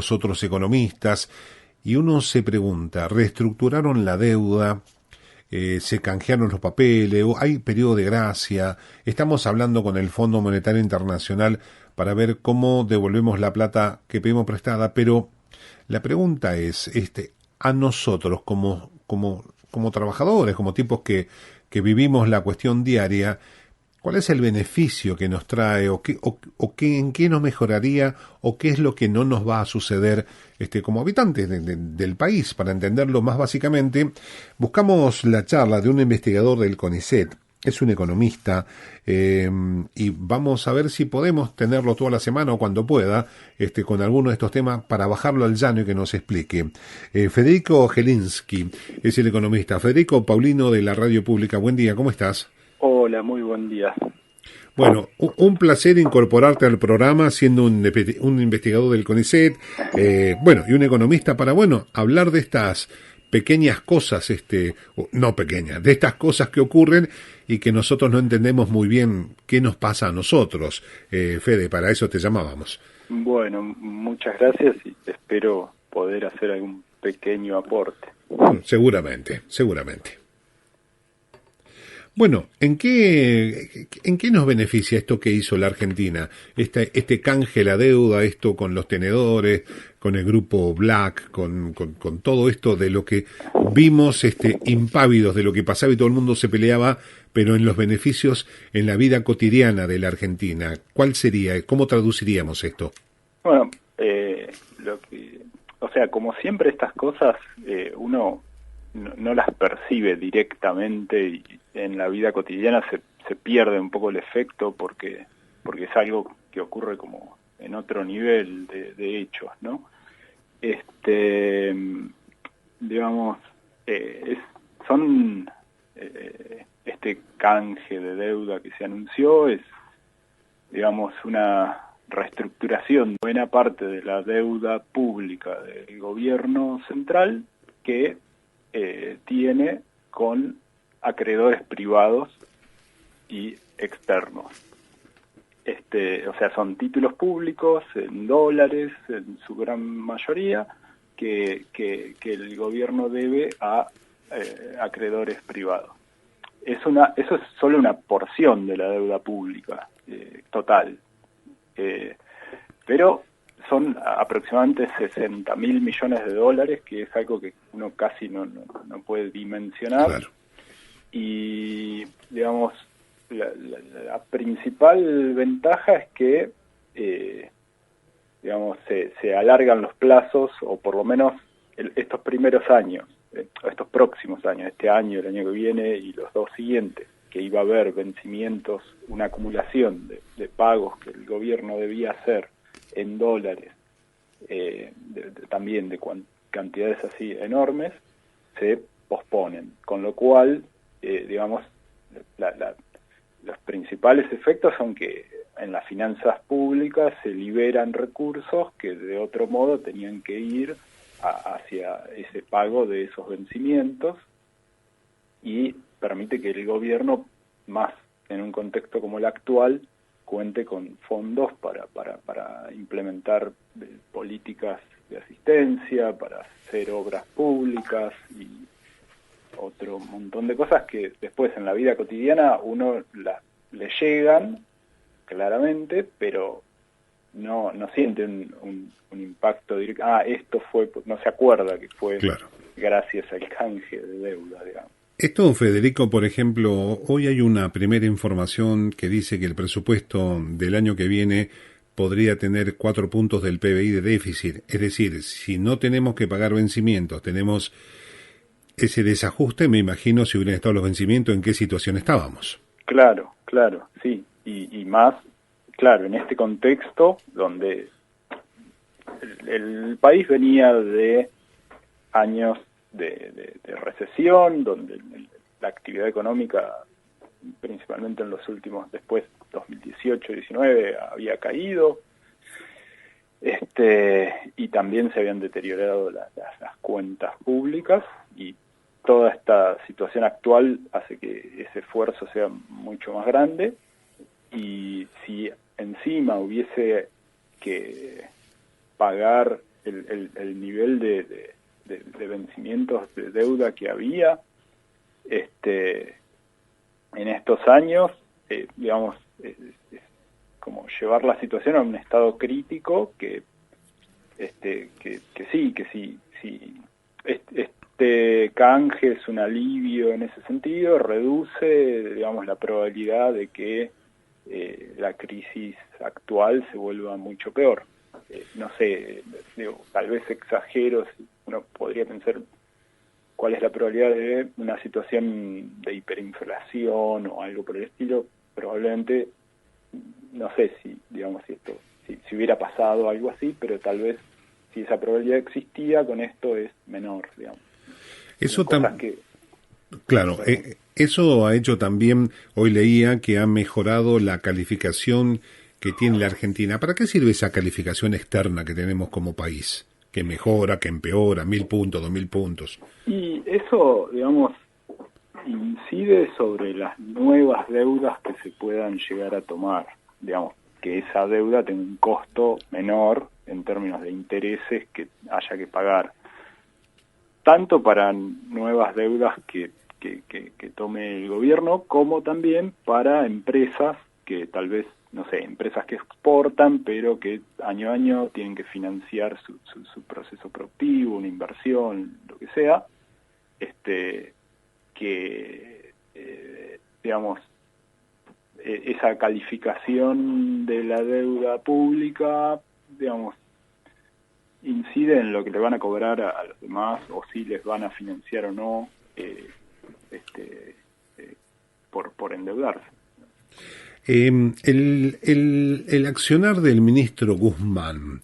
algunos otros economistas, y uno se pregunta, reestructuraron la deuda, se canjearon los papeles, o hay periodo de gracia, estamos hablando con el Fondo Monetario Internacional para ver cómo devolvemos la plata que pedimos prestada, pero la pregunta es, a nosotros como trabajadores, como tipos que vivimos la cuestión diaria, ¿cuál es el beneficio que nos trae en qué nos mejoraría o qué es lo que no nos va a suceder como habitantes del país? Para entenderlo más básicamente, buscamos la charla de un investigador del CONICET, es un economista, y vamos a ver si podemos tenerlo toda la semana o cuando pueda, con alguno de estos temas para bajarlo al llano y que nos explique. Federico Jelinski es el economista. Federico Paulino de la Radio Pública, buen día, ¿cómo estás? Hola, muy buen día. Bueno, un placer incorporarte al programa siendo un investigador del CONICET, y un economista para, hablar de estas pequeñas cosas, no pequeñas, de estas cosas que ocurren y que nosotros no entendemos muy bien qué nos pasa a nosotros. Fede, para eso te llamábamos. Bueno, muchas gracias y espero poder hacer algún pequeño aporte. Seguramente. Bueno, ¿en qué nos beneficia esto que hizo la Argentina? Este canje la deuda, esto con los tenedores, con el grupo Black, con todo esto de lo que vimos, impávidos de lo que pasaba y todo el mundo se peleaba, pero en los beneficios en la vida cotidiana de la Argentina. ¿Cuál sería? ¿Cómo traduciríamos esto? Bueno, como siempre estas cosas uno no las percibe directamente y en la vida cotidiana se pierde un poco el efecto porque es algo que ocurre como en otro nivel de hechos, ¿no? Este canje de deuda que se anunció es, digamos, una reestructuración de buena parte de la deuda pública del gobierno central que tiene con acreedores privados y externos. Son títulos públicos en dólares en su gran mayoría que el gobierno debe a acreedores privados. Eso es solo una porción de la deuda pública total, pero son aproximadamente 60.000 millones de dólares, que es algo que uno casi no puede dimensionar. Claro. Y, digamos, la principal ventaja es que, se alargan los plazos, o por lo menos estos primeros años, estos próximos años, este año, el año que viene y los dos siguientes, que iba a haber vencimientos, una acumulación de pagos que el gobierno debía hacer en dólares, también de cantidades así enormes, se posponen, con lo cual, los principales efectos son que en las finanzas públicas se liberan recursos que de otro modo tenían que ir hacia ese pago de esos vencimientos, y permite que el gobierno, más en un contexto como el actual, cuente con fondos para implementar políticas de asistencia, para hacer obras públicas y otro montón de cosas que después en la vida cotidiana uno le llegan claramente, pero no siente un impacto directo. Esto fue, no se acuerda que fue Claro. Gracias al canje de deuda, digamos. Esto, Federico, por ejemplo, hoy hay una primera información que dice que el presupuesto del año que viene podría tener 4 puntos del PBI de déficit. Es decir, si no tenemos que pagar vencimientos, tenemos ese desajuste, me imagino, si hubieran estado los vencimientos, ¿en qué situación estábamos? Claro, sí. Y más, claro, en este contexto donde el país venía de años de recesión, donde la actividad económica, principalmente en los últimos, después 2018-19, había caído, y también se habían deteriorado las cuentas públicas, y toda esta situación actual hace que ese esfuerzo sea mucho más grande, y si encima hubiese que pagar el nivel de vencimientos de deuda que había en estos años, digamos, es como llevar la situación a un estado crítico que sí, este canje es un alivio en ese sentido, reduce, digamos, la probabilidad de que la crisis actual se vuelva mucho peor. No sé, digo, tal vez exagero, uno podría pensar cuál es la probabilidad de una situación de hiperinflación o algo por el estilo. Probablemente, no sé si, digamos, si hubiera pasado algo así, pero tal vez si esa probabilidad existía, con esto es menor, digamos. Eso también. Claro, eso ha hecho también, hoy leía que ha mejorado la calificación que tiene la Argentina. ¿Para qué sirve esa calificación externa que tenemos como país? Que mejora, que empeora, 1000 puntos, 2000 puntos. Y eso, digamos, incide sobre las nuevas deudas que se puedan llegar a tomar. Digamos, que esa deuda tenga un costo menor en términos de intereses que haya que pagar. Tanto para nuevas deudas que tome el gobierno, como también para empresas que tal vez, no sé, empresas que exportan, pero que año a año tienen que financiar su proceso productivo, una inversión, lo que sea, digamos, esa calificación de la deuda pública, digamos, incide en lo que le van a cobrar a los demás, o si les van a financiar o no, por endeudarse. El accionar del ministro Guzmán,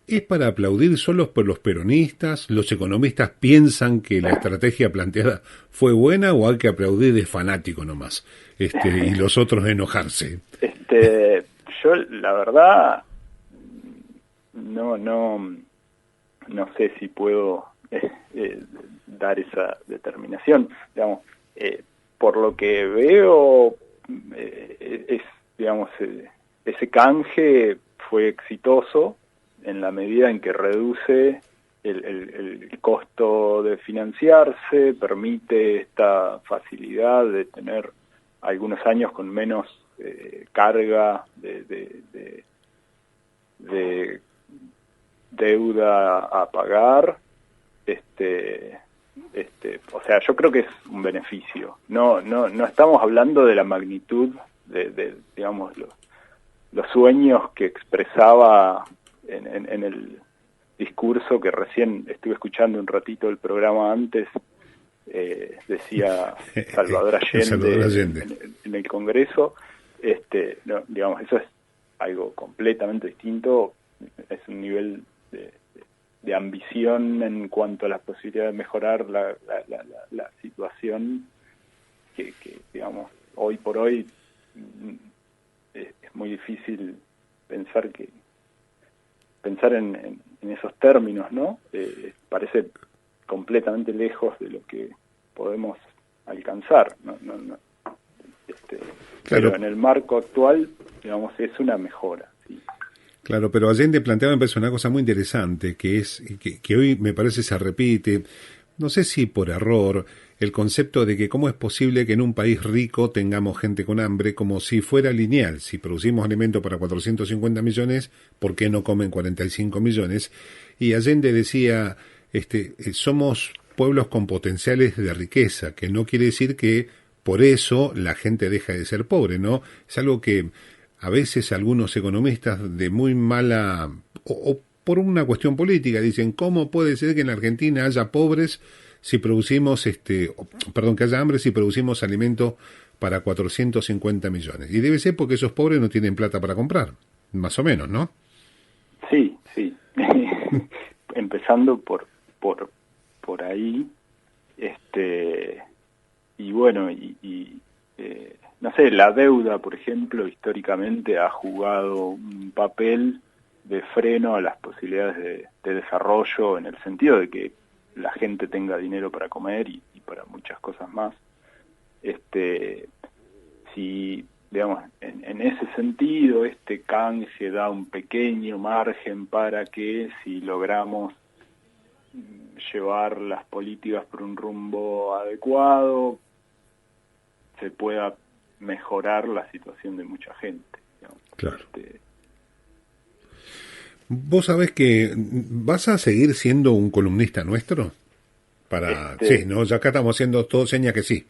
¿es para aplaudir solos por los peronistas? ¿Los economistas piensan que la estrategia planteada fue buena o hay que aplaudir de fanático nomás? Y los otros enojarse. Yo, la verdad, no sé si puedo dar esa determinación. Digamos, por lo que veo, digamos, ese canje fue exitoso en la medida en que reduce el costo de financiarse, permite esta facilidad de tener algunos años con menos carga de deuda a pagar. O sea, yo creo que es un beneficio. No estamos hablando de la magnitud de digamos, los sueños que expresaba en el discurso que recién estuve escuchando un ratito del programa antes, decía Salvador Allende, en el Congreso. No, digamos, eso es algo completamente distinto, es un nivel de ambición en cuanto a la posibilidad de mejorar la situación que, digamos, hoy por hoy es muy difícil pensar en esos términos, ¿no? Parece completamente lejos de lo que podemos alcanzar, ¿no? Claro. Pero en el marco actual, digamos, es una mejora. ¿Sí? Claro, pero Allende planteaba, me parece, una cosa muy interesante, que es que hoy me parece se repite, no sé si por error, el concepto de que cómo es posible que en un país rico tengamos gente con hambre, como si fuera lineal. Si producimos alimento para 450 millones, ¿por qué no comen 45 millones? Y Allende decía, somos pueblos con potenciales de riqueza, que no quiere decir que por eso la gente deja de ser pobre, ¿no? Es algo que a veces algunos economistas de muy mala o por una cuestión política dicen, ¿cómo puede ser que en Argentina haya pobres si producimos que haya hambre si producimos alimento para 450 millones? Y debe ser porque esos pobres no tienen plata para comprar, más o menos, ¿no? Sí. Empezando por ahí, y bueno, no sé, la deuda, por ejemplo, históricamente ha jugado un papel de freno a las posibilidades de desarrollo, en el sentido de que la gente tenga dinero para comer y para muchas cosas más. Si digamos, en ese sentido, este canje da un pequeño margen para que si logramos llevar las políticas por un rumbo adecuado, se pueda mejorar la situación de mucha gente, digamos. Claro. ¿Vos sabés que vas a seguir siendo un columnista nuestro? Sí, ¿no? Ya acá estamos haciendo todo señas que sí.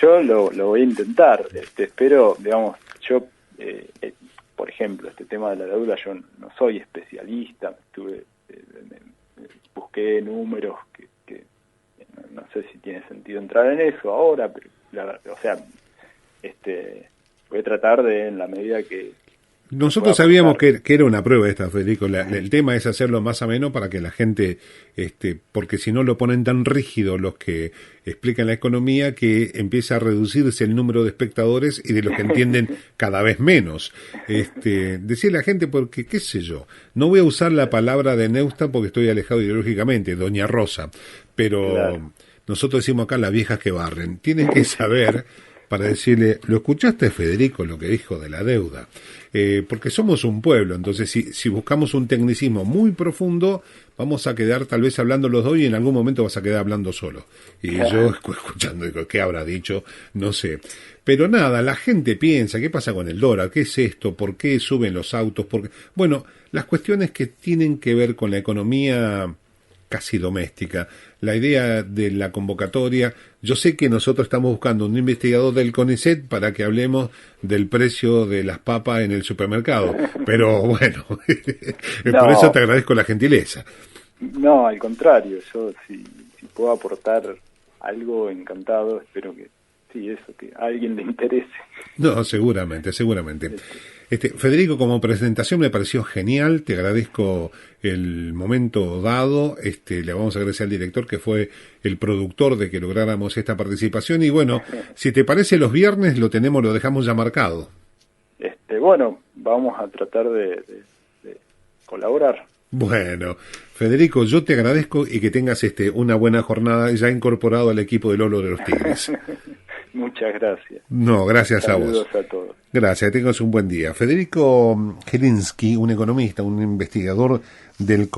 Yo lo voy a intentar, espero, digamos, yo, por ejemplo, este tema de la deuda, yo no soy especialista, busqué números que no sé si tiene sentido entrar en eso ahora, pero o sea, voy a tratar de, en la medida que nosotros sabíamos que era una prueba esta, Federico. El tema es hacerlo más ameno para que la gente, porque si no lo ponen tan rígido los que explican la economía, que empieza a reducirse el número de espectadores y de los que entienden cada vez menos. Decirle a la gente, porque qué sé yo, no voy a usar la palabra de Neustadt porque estoy alejado ideológicamente, Doña Rosa, pero claro, nosotros decimos acá las viejas que barren. Tienen que saber para decirle, ¿lo escuchaste, Federico, lo que dijo de la deuda? Porque somos un pueblo, entonces si buscamos un tecnicismo muy profundo, vamos a quedar tal vez hablando los dos y en algún momento vas a quedar hablando solo. Y yo escuchando, digo, ¿qué habrá dicho? No sé. Pero nada, la gente piensa, ¿qué pasa con el dólar? ¿Qué es esto? ¿Por qué suben los autos? Bueno, las cuestiones que tienen que ver con la economía casi doméstica. La idea de la convocatoria, yo sé que nosotros estamos buscando un investigador del CONICET para que hablemos del precio de las papas en el supermercado, pero bueno, por eso te agradezco la gentileza. No, al contrario, yo si puedo aportar algo, encantado, espero que sí, eso, que a alguien le interese. No, seguramente. Federico, como presentación me pareció genial, te agradezco el momento dado, le vamos a agradecer al director que fue el productor de que lográramos esta participación y bueno, si te parece los viernes lo dejamos ya marcado. Bueno, vamos a tratar de colaborar. Bueno, Federico, yo te agradezco y que tengas una buena jornada ya incorporado al equipo del Lolo de los Tigres. Muchas gracias. No, gracias a vos. Saludos a todos. Gracias, tengas un buen día. Federico Gilinski, un economista, un investigador del